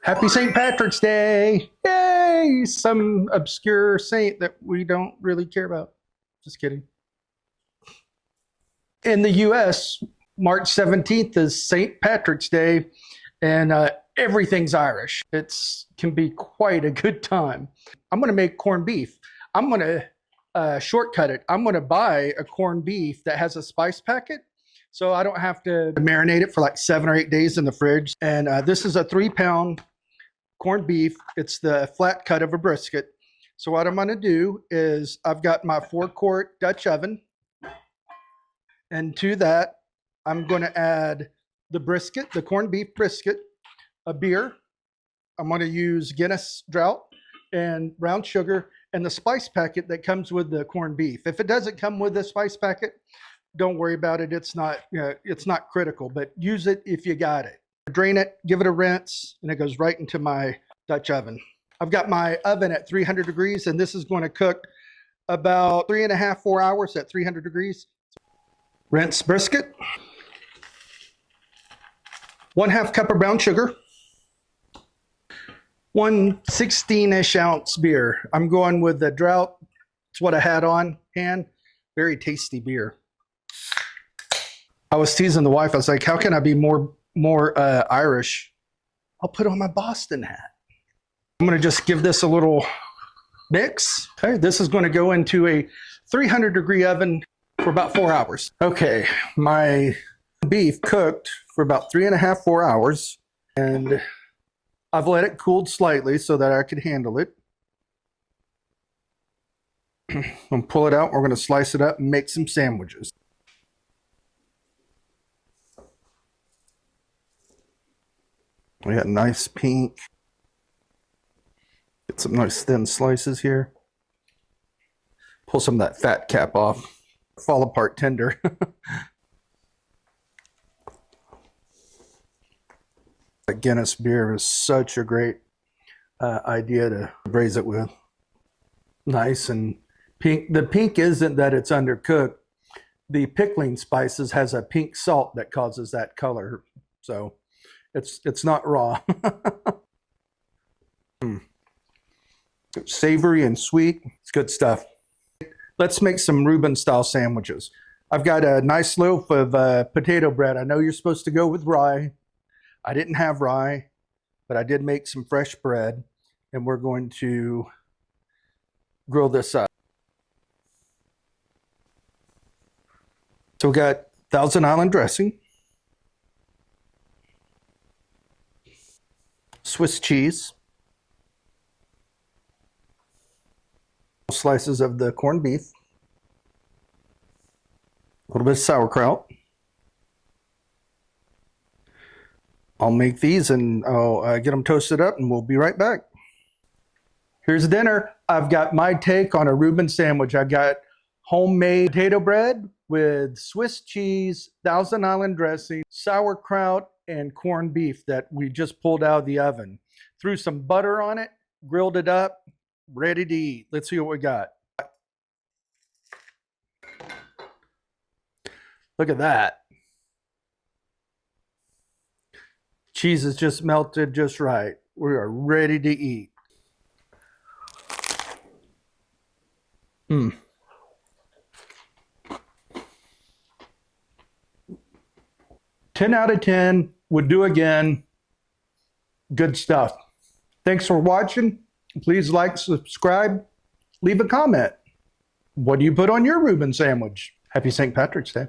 Happy St. Patrick's Day! Yay! Some obscure saint that we don't really care about. Just kidding. In the US, March 17th is St. Patrick's Day, and everything's Irish. It can be quite a good time. I'm going to make corned beef. I'm going to shortcut it. I'm going to buy a corned beef that has a spice packet, so I don't have to marinate it for like 7 or 8 days in the fridge. And this is a 3-pound corned beef. It's the flat cut of a brisket. So what I'm going to do is I've got my 4-quart Dutch oven, and to that I'm going to add the brisket, the corned beef brisket, a beer. I'm going to use Guinness drought and brown sugar and the spice packet that comes with the corned beef. If it doesn't come with the spice packet, don't worry about it. It's not critical, but use it if you got it. Drain it, give it a rinse, and it goes right into my Dutch oven. I've got my oven at 300 degrees, and this is going to cook about 3.5, 4 hours at 300 degrees. Rinse brisket. 1/2 cup of brown sugar. 1 16-ish ounce beer. I'm going with the drought. It's what I had on hand. Very tasty beer. I was teasing the wife. I was like, how can I be more Irish? I'll put on my Boston hat. I'm going to just give this a little mix. Okay, this is going to go into a 300-degree oven for about 4 hours. Okay, my beef cooked for about 3.5, 4 hours, and I've let it cool slightly so that I could handle it. I'm going to pull it out. We're going to slice it up and make some sandwiches. We got nice pink. Get some nice thin slices here. Pull some of that fat cap off. Fall apart tender. That Guinness beer is such a great idea to braise it with. Nice and pink. The pink isn't that it's undercooked. The pickling spices has a pink salt that causes that color. So it's not raw. Savory and sweet. It's good stuff. Let's make some Reuben-style sandwiches. I've got a nice loaf of potato bread. I know you're supposed to go with rye. I didn't have rye, but I did make some fresh bread, and we're going to grill this up. So we got Thousand Island dressing, Swiss cheese, slices of the corned beef, a little bit of sauerkraut. I'll make these and I'll get them toasted up, and we'll be right back. Here's dinner. I've got my take on a Reuben sandwich. I've got homemade potato bread with Swiss cheese, Thousand Island dressing, sauerkraut, and corned beef that we just pulled out of the oven. Threw some butter on it, grilled it up, ready to eat. Let's see what we got. Look at that. Cheese is just melted just right. We are ready to eat. 10 out of 10, would do again. Good stuff. Thanks for watching. Please like, subscribe, leave a comment. What do you put on your Reuben sandwich? Happy St. Patrick's Day.